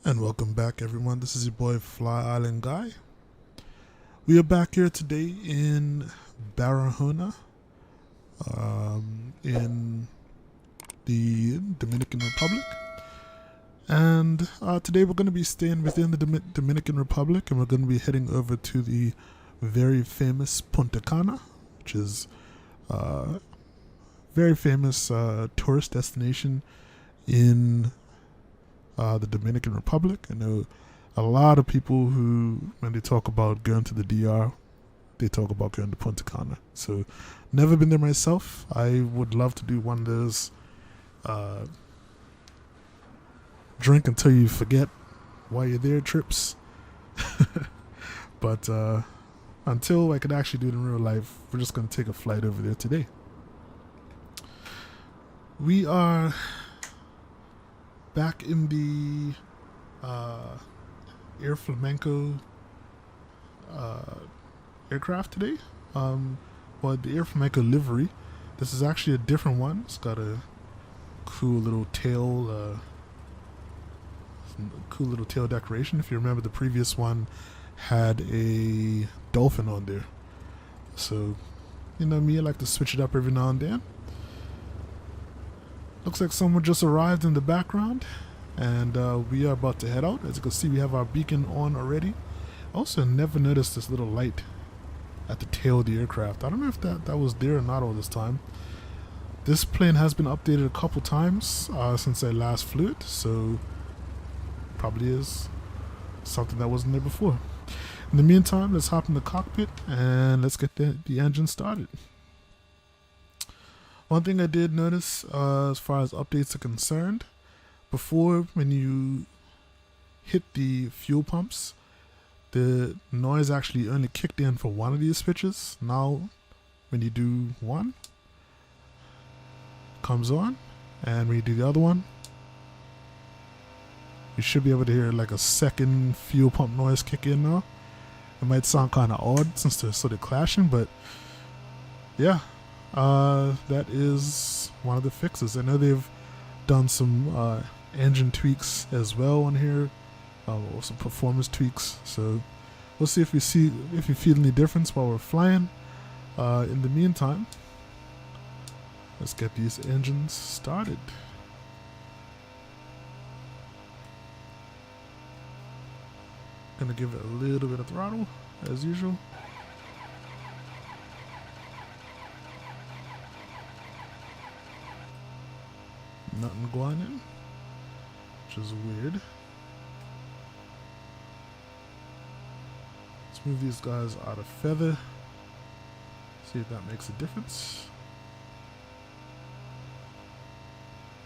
And welcome back, everyone. This is your boy FlyIsland Guy. We are back here today in Barahona, in the Dominican Republic. And today we're going to be staying within the Dominican Republic, and we're going to be heading over to the very famous Punta Cana, which is a very famous tourist destination in the Dominican Republic. I know a lot of people who, when they talk about going to the DR, they talk about going to Punta Cana. So, never been there myself. I would love to do one of those drink until you forget why you're there trips. But until I could actually do it in real life, we're just going to take a flight over there today. We are back in the Air Flamenco aircraft today. Well, the Air Flamenco livery. This is actually a different one. It's got a cool little tail, decoration. If you remember, the previous one had a dolphin on there. So, you know me, I like to switch it up every now and then. Looks like someone just arrived in the background, and we are about to head out. As you can see, we have our beacon on already. Also, never noticed this little light at the tail of the aircraft. I don't know if that was there or not all this time. This plane has been updated a couple times since I last flew it, so probably is something that wasn't there before. In the meantime, let's hop in the cockpit and let's get the engine started. One thing I did notice as far as updates are concerned, before when you hit the fuel pumps, the noise actually only kicked in for one of these switches. Now when you do one, it comes on, and when you do the other one, you should be able to hear like a second fuel pump noise kick in now. It might sound kind of odd since they're sort of clashing, but yeah. That is one of the fixes. I know they've done some engine tweaks as well on here, or some performance tweaks. So we'll see if we feel any difference while we're flying. In the meantime, let's get these engines started. Gonna give it a little bit of throttle as usual. Nothing going in, which is weird. Let's move these guys out of feather. See if that makes a difference.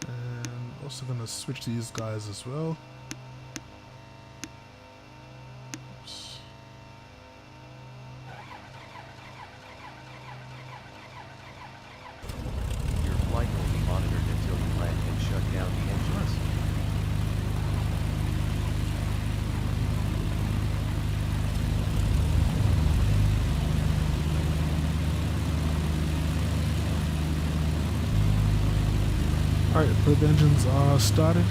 And also gonna switch these guys as well. Oops. Your flight will be monitored until you land and shut down the engines. Alright, both engines are started.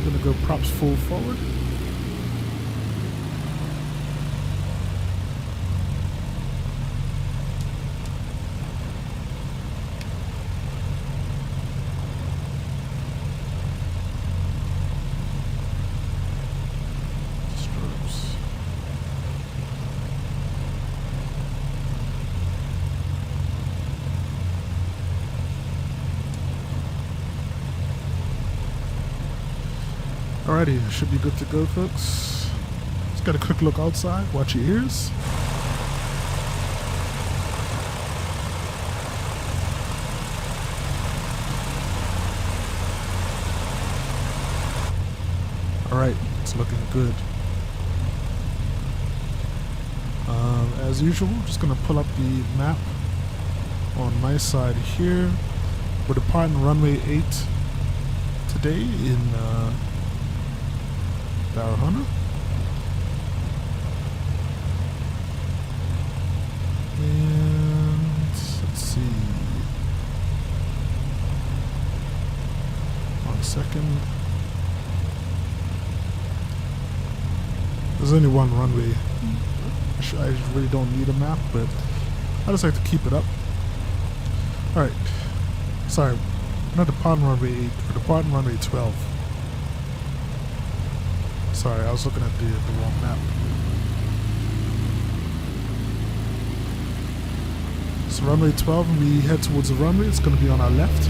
Gonna go props full forward. Alrighty, should be good to go, folks. Just got a quick look outside, watch your ears. Alright, it's looking good. As usual, just gonna pull up the map on my side here. We're departing runway 8 today in Barahona. And let's see. second. There's only one runway. I really don't need a map, but I just like to keep it up. Alright. Sorry, not departing runway 8, or departing runway 12. Sorry, I was looking at the wrong map. So runway 12, when we head towards the runway, it's going to be on our left.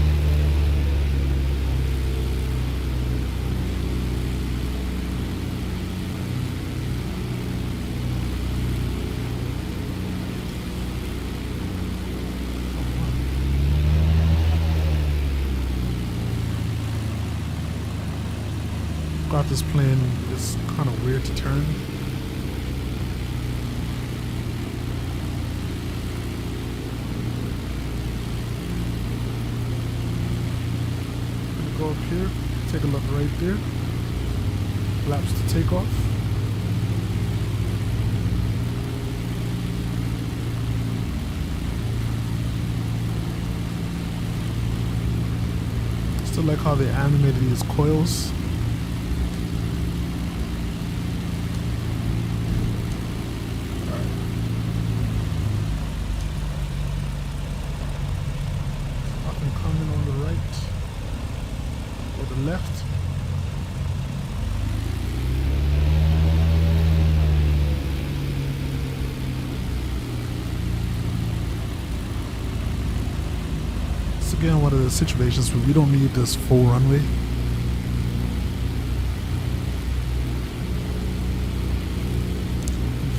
Got this plane is kind of weird to turn. Go up here, take a look right there. Flaps to take off. Still like how they animated these coils. Alright. Nothing coming on the right. Or the left. It's again one of the situations where we don't need this full runway. In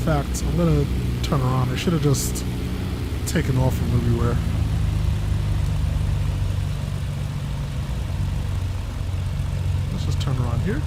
fact, I'm gonna turn around. I should have just taken off from everywhere. Just turn around here.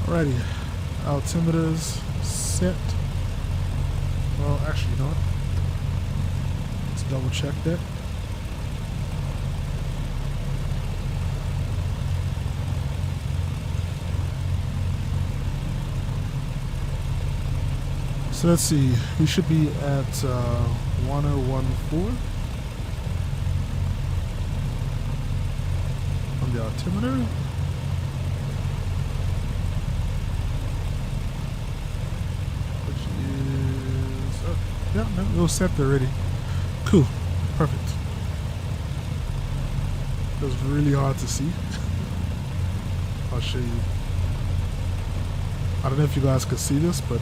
Alrighty, altimeters set. Well, actually, you know what? Double check that. So let's see, we should be at 1014 on the altimeter. Which is, oh, yeah, no, it was set already. Cool. Perfect. It was really hard to see. I'll show you. I don't know if you guys could see this, but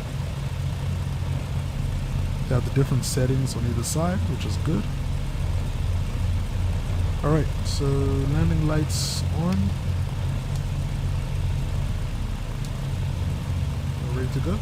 they have the different settings on either side, which is good. Alright, so landing lights on. We're ready to go.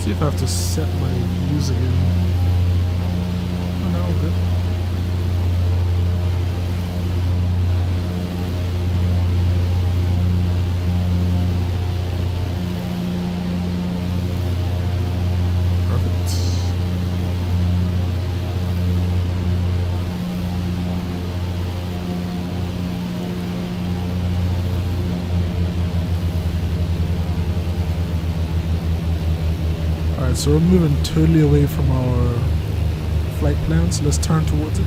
See if I have to set my views again. Oh no, good. Perfect. Alright, so we're moving totally away from our flight plan, so let's turn towards it.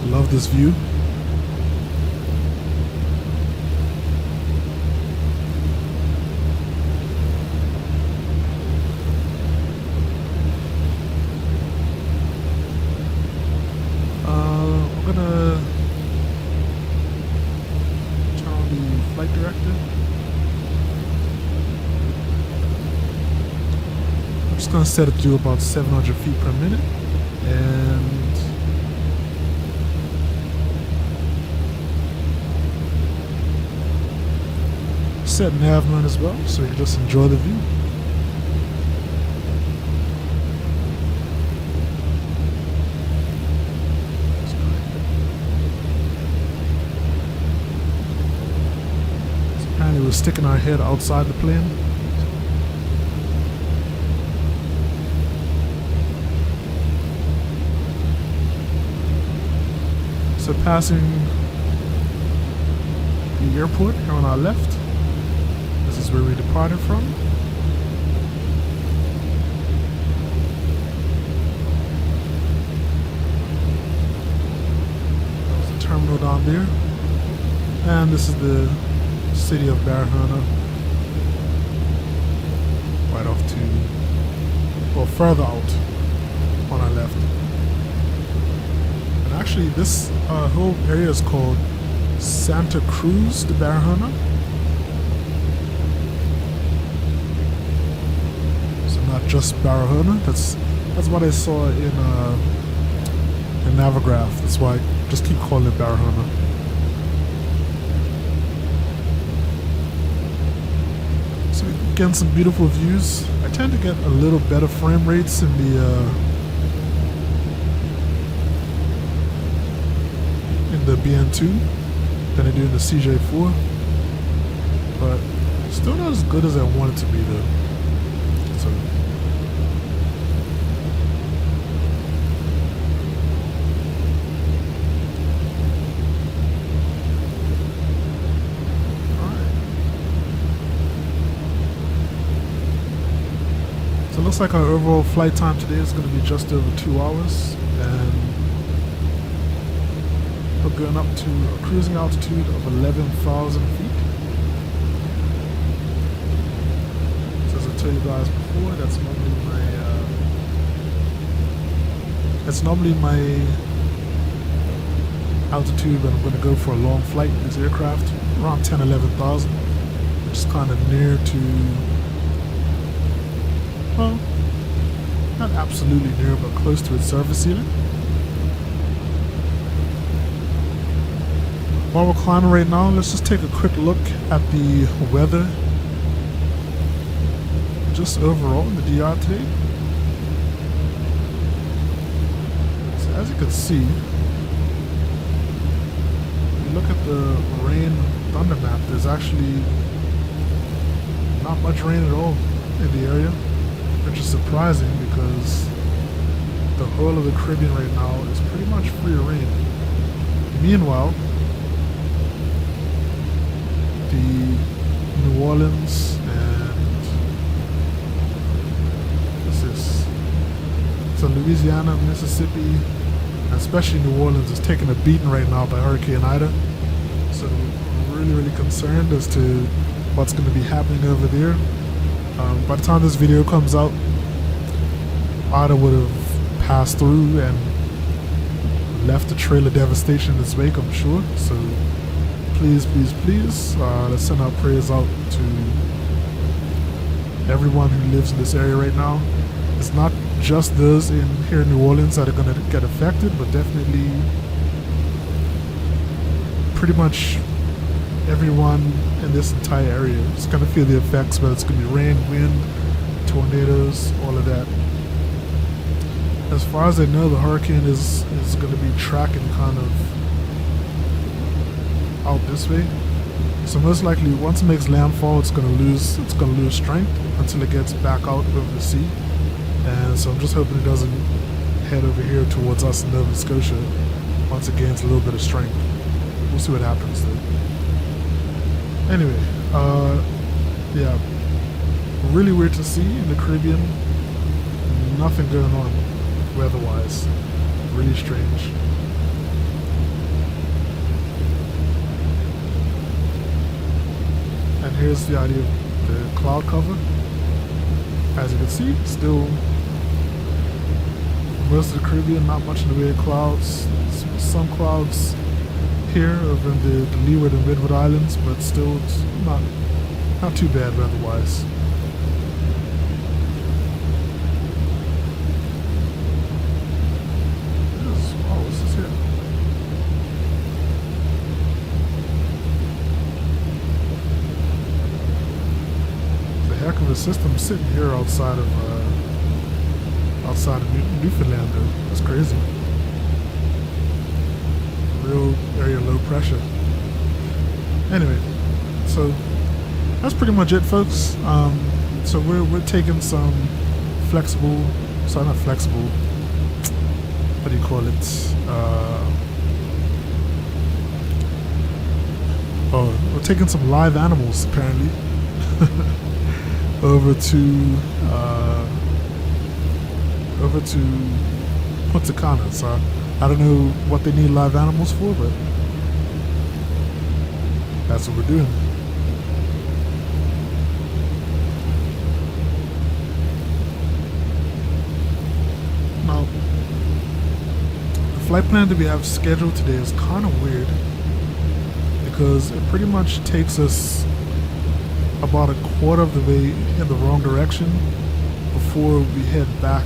love this view. We're gonna turn on the flight director. I'm just gonna set it to about 700 feet per minute, and set nav mode as well, so you can just enjoy the view. Apparently we're sticking our head outside the plane. So passing the airport here on our left. This is where we departed from. There's the terminal down there. And this is the city of Barahona, right off to, well, further out on our left. And actually this whole area is called Santa Cruz de Barahona. So not just Barahona. That's what I saw in Navigraph. That's why I just keep calling it Barahona. So again, some beautiful views. I tend to get a little better frame rates in the BN-2 than I do in the CJ4, but still not as good as I want it to be though. So it looks like our overall flight time today is going to be just over 2 hours, and we're going up to a cruising altitude of 11,000 feet. So as I told you guys before, that's normally my altitude when I'm going to go for a long flight in this aircraft, around 10-11,000, which is kind of near to, well, not absolutely near, but close to its surface ceiling. While we're climbing right now, let's just take a quick look at the weather just overall in the DR today. So as you can see, if you look at the rain thunder map, there's actually not much rain at all in the area, which is surprising because the whole of the Caribbean right now is pretty much free of rain. Meanwhile, the New Orleans and what's this? So Louisiana, Mississippi, and especially New Orleans is taking a beating right now by Hurricane Ida. So I'm really concerned as to what's going to be happening over there. By the time this video comes out, Ida would have passed through and left a trail of devastation in its wake, I'm sure. So please, let's send our prayers out to everyone who lives in this area right now. It's not just those here in New Orleans that are going to get affected, but definitely pretty much everyone in this entire area is going to feel the effects, whether it's going to be rain, wind, tornadoes, all of that. As far as I know, the hurricane is going to be tracking kind of out this way. So most likely, once it makes landfall, it's going to lose strength until it gets back out over the sea. And so I'm just hoping it doesn't head over here towards us in Nova Scotia once it gains a little bit of strength. We'll see what happens though. Anyway, yeah, really weird to see in the Caribbean. Nothing going on weather-wise. Really strange. And here's the idea of the cloud cover. As you can see, still most of the Caribbean, not much in the way of clouds. Some clouds here over in the Leeward and Windward Islands, but still it's not too bad weather-wise. What's this here? The heck of a system sitting here outside of Newfoundland, though. That's crazy. Real area low pressure. Anyway, so that's pretty much it, folks. So we're taking some flexible, sorry, not flexible. What do you call it? We're taking some live animals apparently over to Punta Cana. So I don't know what they need live animals for, but that's what we're doing. Now, the flight plan that we have scheduled today is kind of weird because it pretty much takes us about a quarter of the way in the wrong direction before we head back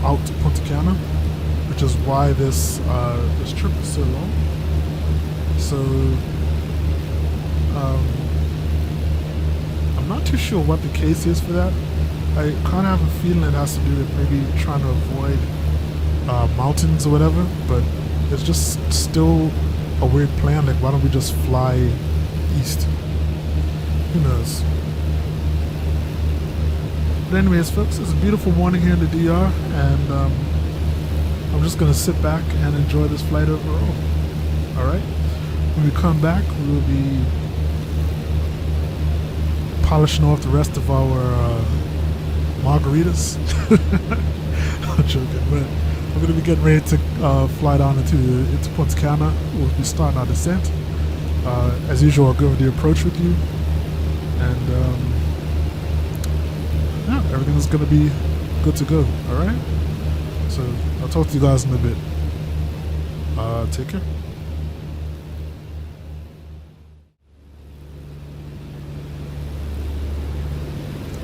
out to Punta Cana, which is why this trip is so long. So I'm not too sure what the case is for that. I kind of have a feeling it has to do with maybe trying to avoid mountains or whatever, but it's just still a weird plan. Like, why don't we just fly east? Who knows? But anyways, folks, it's a beautiful morning here in the DR, and I'm just going to sit back and enjoy this flight overall. Alright? When we come back, we will be polishing off the rest of our margaritas. I'm joking, but we're going to be getting ready to fly down into Punta Cana. We'll be starting our descent. As usual, I'll go over the approach with you, and yeah, everything's gonna be good to go. All right. So I'll talk to you guys in a bit. Take care.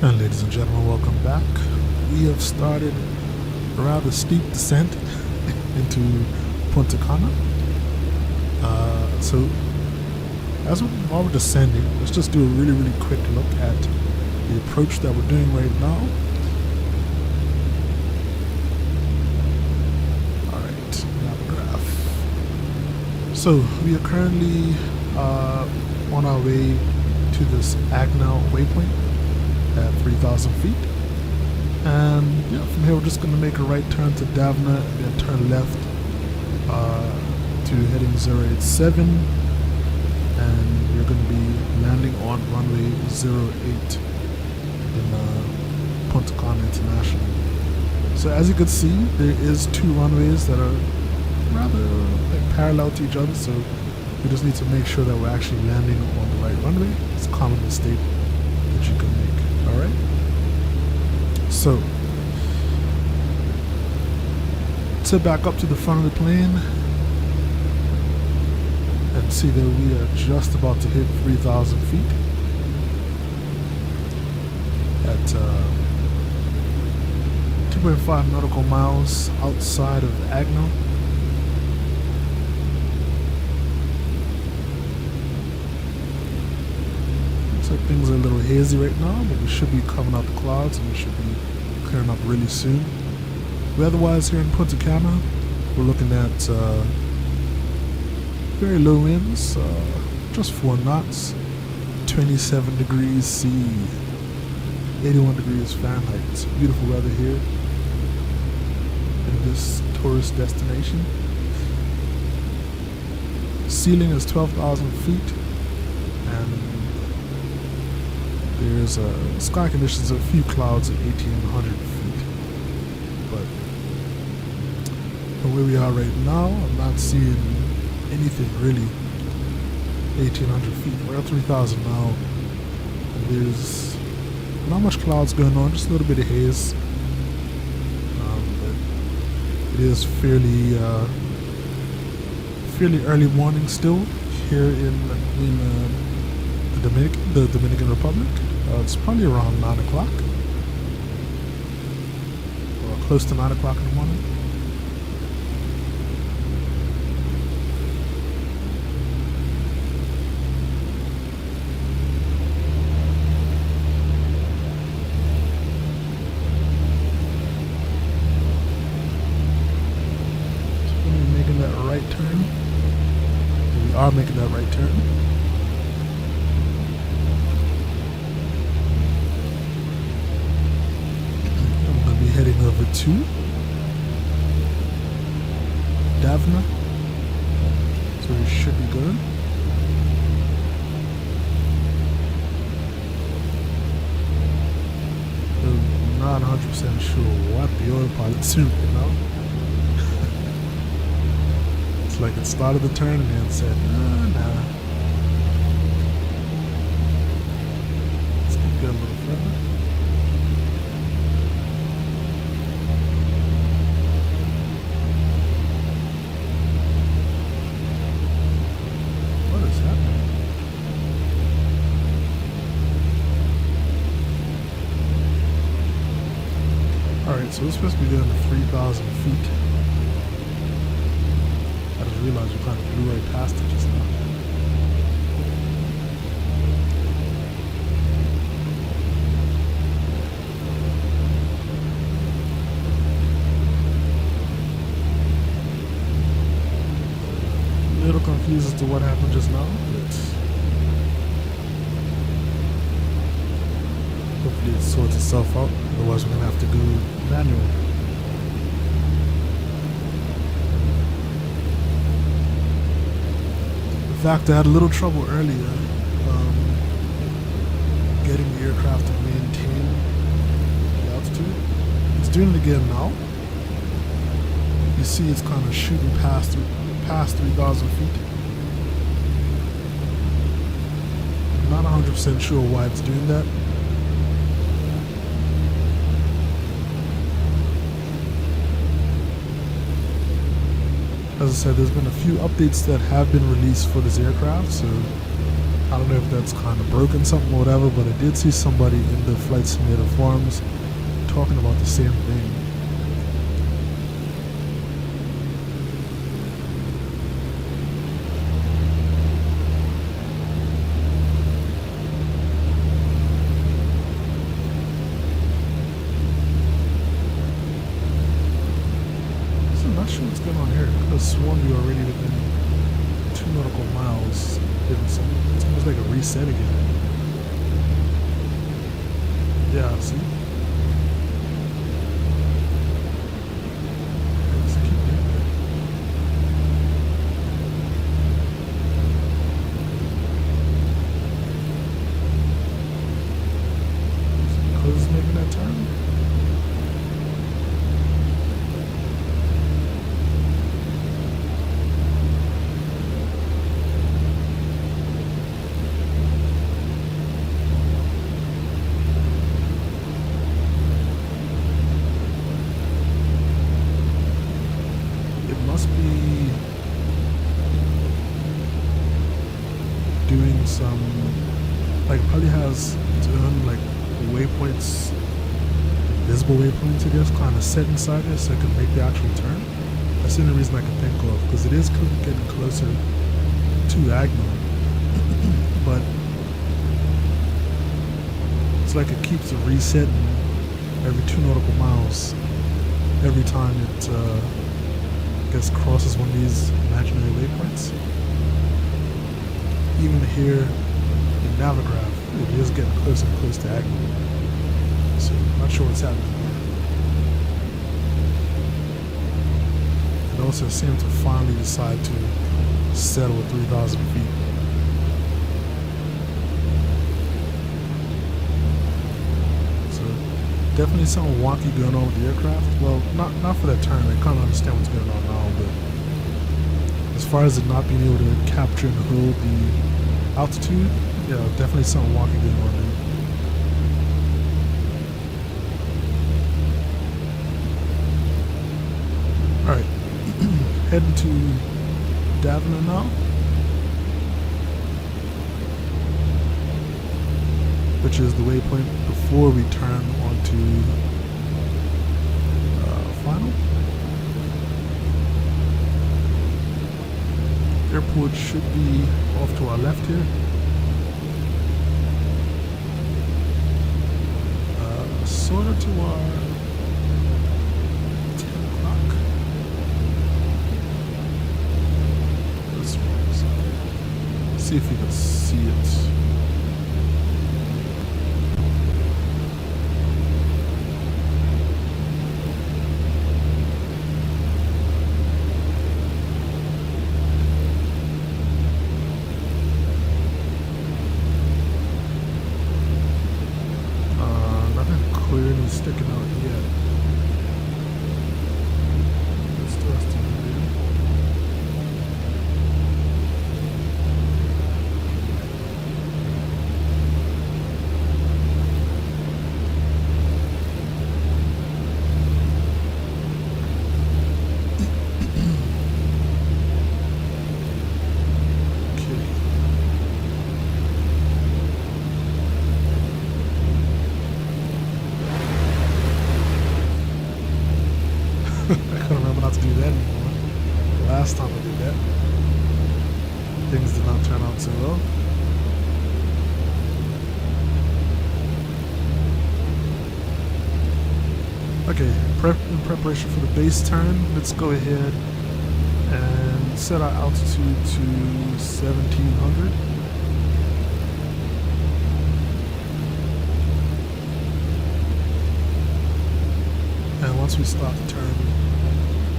And ladies and gentlemen, welcome back. We have started a rather steep descent into Punta Cana. So while we're descending, let's just do a really quick look at the approach that we're doing right now. Alright, now the graph. So we are currently on our way to this Agnel waypoint at 3,000 feet. And yeah, from here we're just going to make a right turn to Davna and then turn left to heading 087. And we're going to be landing on runway 08 in Punta Cana International. So as you can see, there is two runways that are rather like parallel to each other, so we just need to make sure that we're actually landing on the right runway. It's a common mistake that you can make. Alright? So to back up to the front of the plane and see that we are just about to hit 3,000 feet at 2.5 nautical miles outside of Agnel. Looks like things are a little hazy right now, but we should be coming out the clouds and we should be clearing up really soon. Weather-wise here in Punta Cana, we're looking at very low winds, just 4 knots, 27 degrees C, 81 degrees Fahrenheit. It's beautiful weather here in this tourist destination. Ceiling is 12,000 feet, and there's sky conditions of a few clouds at 1,800 feet. But from where we are right now, I'm not seeing anything really 1,800 feet. We're at 3,000 now. There's not much clouds going on, just a little bit of haze. But it is fairly early morning still here in the Dominican Republic. It's probably around 9 o'clock, or close to 9 o'clock in the morning. Right turn. We are making that right turn. And we're going to be heading over to Davna. So we should be good. I'm not 100% sure what the autopilot's doing right now. Like it started the turn and then said, nah. Let's keep going a little further. What is happening? Alright, so we're supposed to be going to 3,000 feet. I just realized we kind of flew right past it just now. A little confused as to what happened just now, but hopefully it sorts itself out. Otherwise, we're gonna have to go manual. In fact, I had a little trouble earlier getting the aircraft to maintain the altitude. It's doing it again now. You see it's kind of shooting past 3,000 feet. I'm not 100% sure why it's doing that. As I said, there's been a few updates that have been released for this aircraft, so I don't know if that's kind of broken something or whatever, but I did see somebody in the Flight Simulator forums talking about the same thing. I'm not sure what's going on here. I could have sworn we were already within 2 nautical miles. It's almost like a reset again. Yeah, see? Let's keep doing that. Because it's making that turn. Must be doing some, like, probably has its own like waypoints, visible waypoints, I guess, kind of set inside it so it can make the actual turn. That's the only reason I can think of, because it is getting closer to Agno, but it's like it keeps resetting every 2 nautical miles every time it crosses one of these imaginary waypoints. Even here in Navigraph, it is getting closer and closer to Agno. So I'm not sure what's happening here. It also seemed to finally decide to settle at 3,000 feet. Definitely something wonky going on with the aircraft. Well, not for that turn. I kind of understand what's going on now, but as far as it not being able to capture and hold altitude, yeah, definitely something wonky going on there. Alright, heading to Davina now, which is the waypoint before we turn onto final. Airport should be off to our left here. Sort of to our 10 o'clock. This one. See if you can see it. Clearly sticking out yet. Let's thrust in there. I can't remember not to do that anymore. Last time I did that, things did not turn out so well. Okay, in preparation for the base turn, let's go ahead and set our altitude to 1700. And once we start the turn,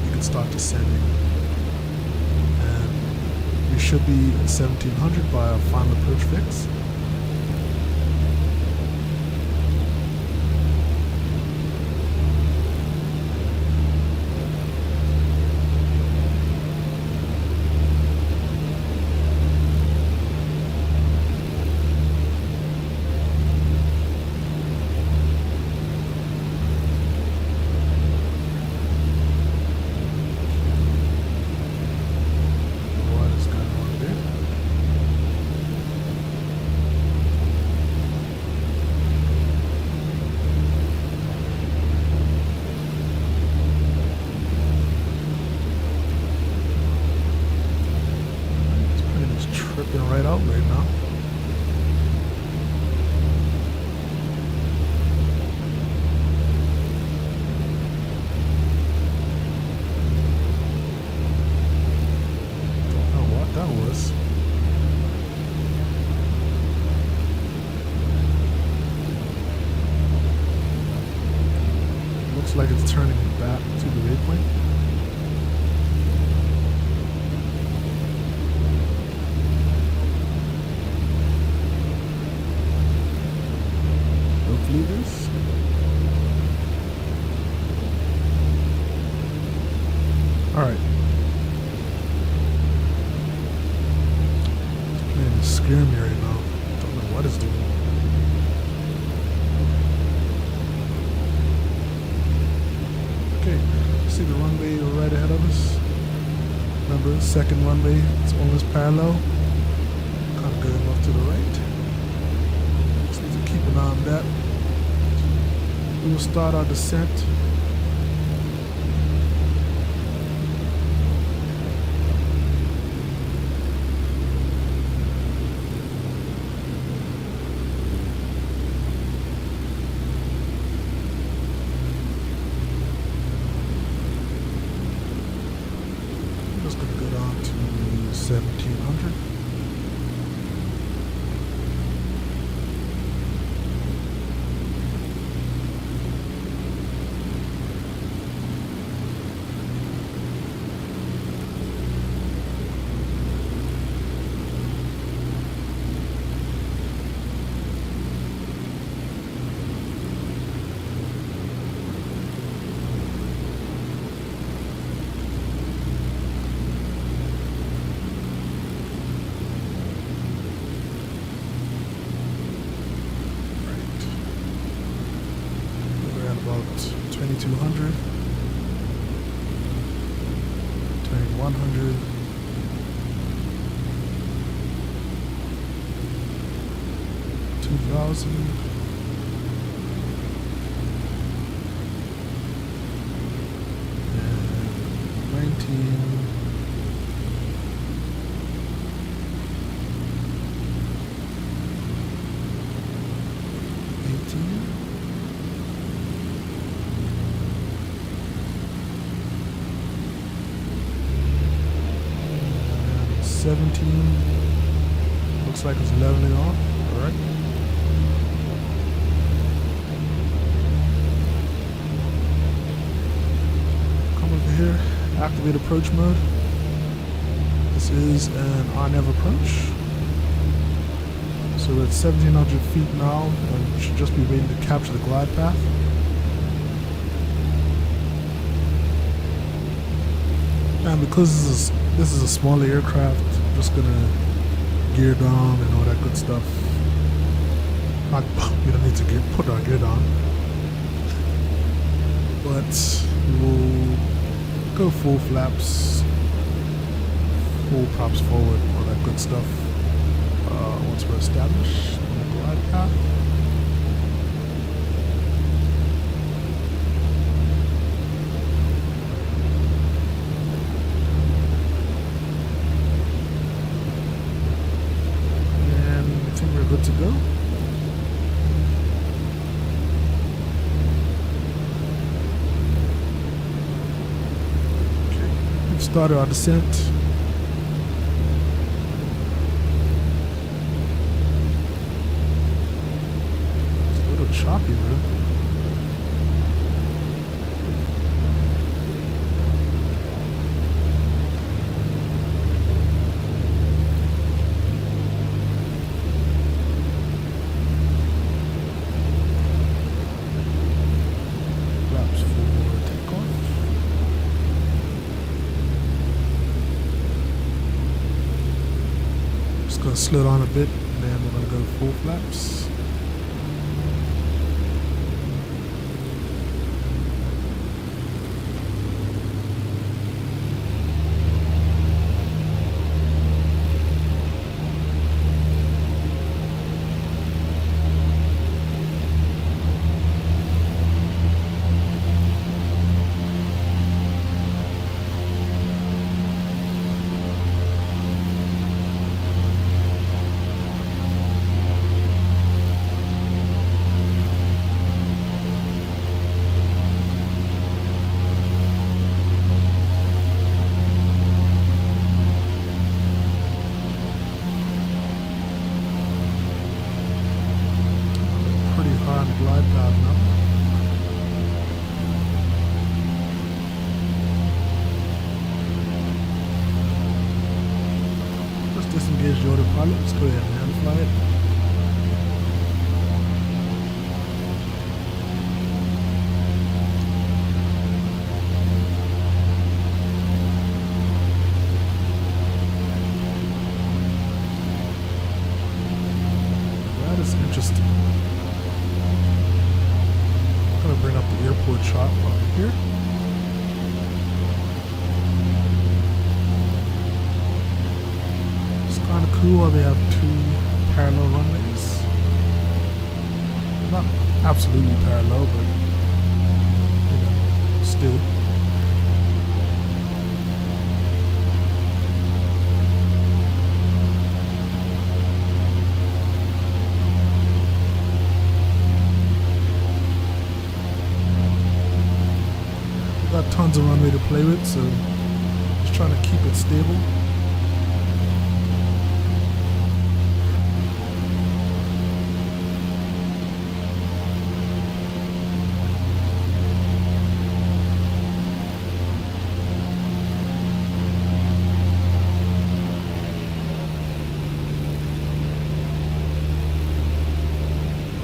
we can start descending. And we should be at 1700 by our final approach fix. Right out right now. Don't know what that was. Looks like it's turning back to the waypoint. Leaders. Alright. This plane is scaring me right now. Don't know what it's doing. Okay, see the runway right ahead of us. Remember, second runway, it's almost parallel. Kind of going off to the right. Just need to keep an eye on that. We will start our descent. I'm just going to go down to 1700. 100. 2,000. And 19. 17. Looks like it's leveling off. Alright. Come over here. Activate approach mode. This is an on-nev approach. So we're at 1,700 feet now, and we should just be waiting to capture the glide path. And because this is a smaller aircraft, I'm just gonna gear down and all that good stuff. We don't need to put our gear down, but we'll go full flaps, full props forward, all that good stuff. Once we're established on the glide path. Good to go. Okay, we've started our descent. It's a little choppy, man. Gonna slow down a bit, and then we're gonna go full flaps. Glide path now. Let's disengage the autopilot. Let's go ahead and hand fly it. That is interesting. Bring up the airport shot while we're here. It's kind of cool how they have two parallel runways. Not absolutely parallel, but you know, still. Got tons of runway to play with, so just trying to keep it stable.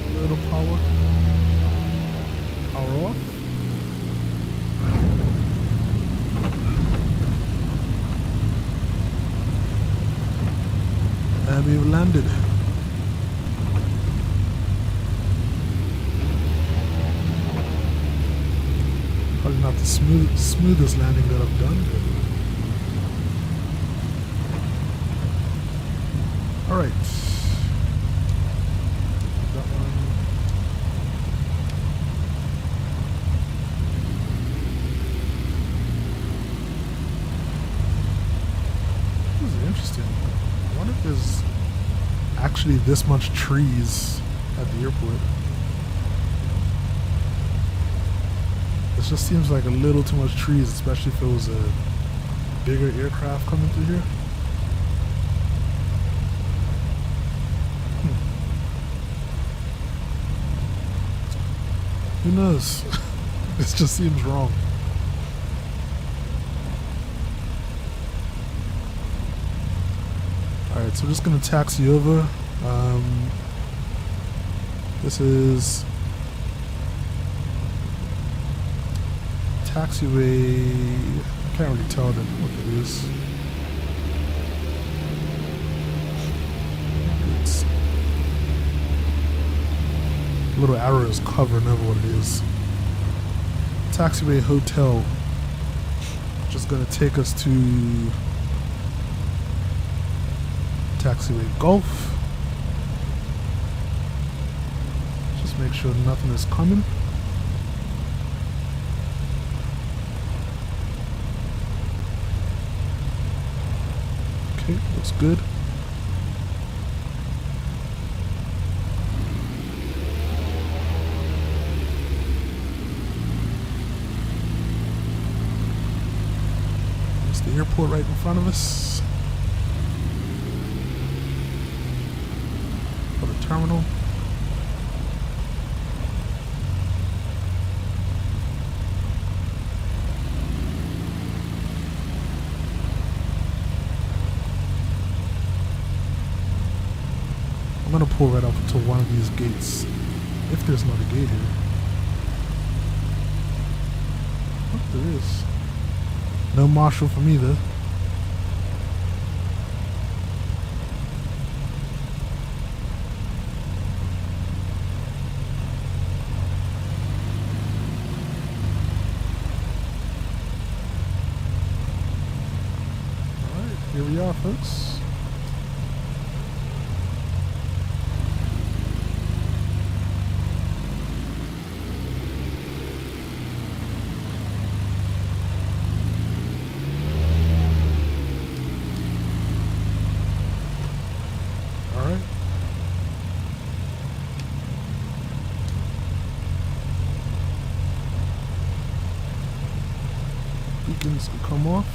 A little power off. And we've landed. Probably not the smoothest landing that I've done, but Alright. That one. This is interesting. I wonder if there's actually this much trees at the airport. This just seems like a little too much trees, especially if it was a bigger aircraft coming through here. Who knows? This just seems wrong. Alright, so we're just gonna taxi over. This is taxiway. I can't really tell them what it is. It's little arrows covering over what it is. Taxiway hotel. Just gonna take us to taxiway golf. Just make sure nothing is coming. Okay, looks good. There's the airport right in front of us. For the terminal. I'm gonna pull right up to one of these gates, if there's not a gate here. Oh, there is. No marshal for me though. Alright, here we are, folks. Beacons can come off.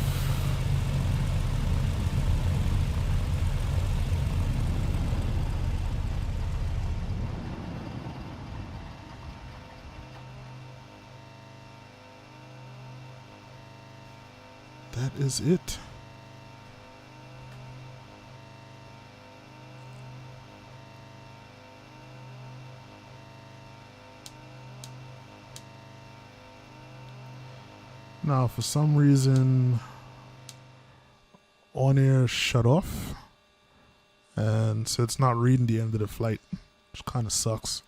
That is it. Now, for some reason, on air shut off, and so it's not reading the end of the flight, which kind of sucks.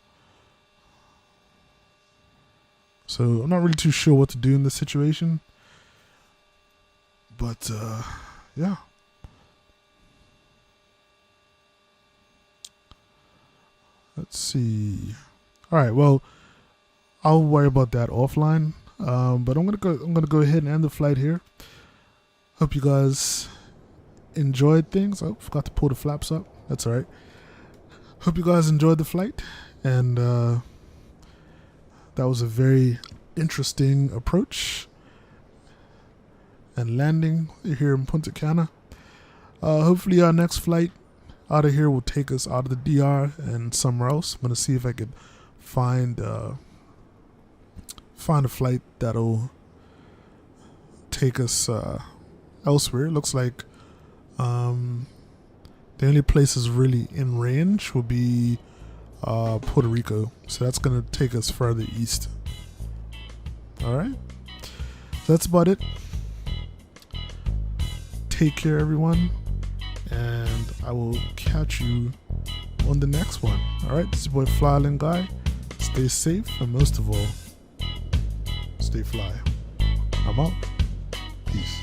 So I'm not really too sure what to do in this situation, but yeah. Let's see. All right, well, I'll worry about that offline. But I'm gonna go ahead and end the flight here. Hope you guys enjoyed things. Oh, forgot to pull the flaps up. That's all right. Hope you guys enjoyed the flight, and that was a very interesting approach and landing here in Punta Cana. Hopefully our next flight out of here will take us out of the DR and somewhere else. I'm gonna see if I could find a flight that'll take us elsewhere. It looks like the only places really in range will be Puerto Rico, so that's gonna take us further east. Alright, so that's about it. Take care, everyone, and I will catch you on the next one. Alright, this is your boy FlyIsland Guy. Stay safe, and most of all, stay fly. I'm out. Peace.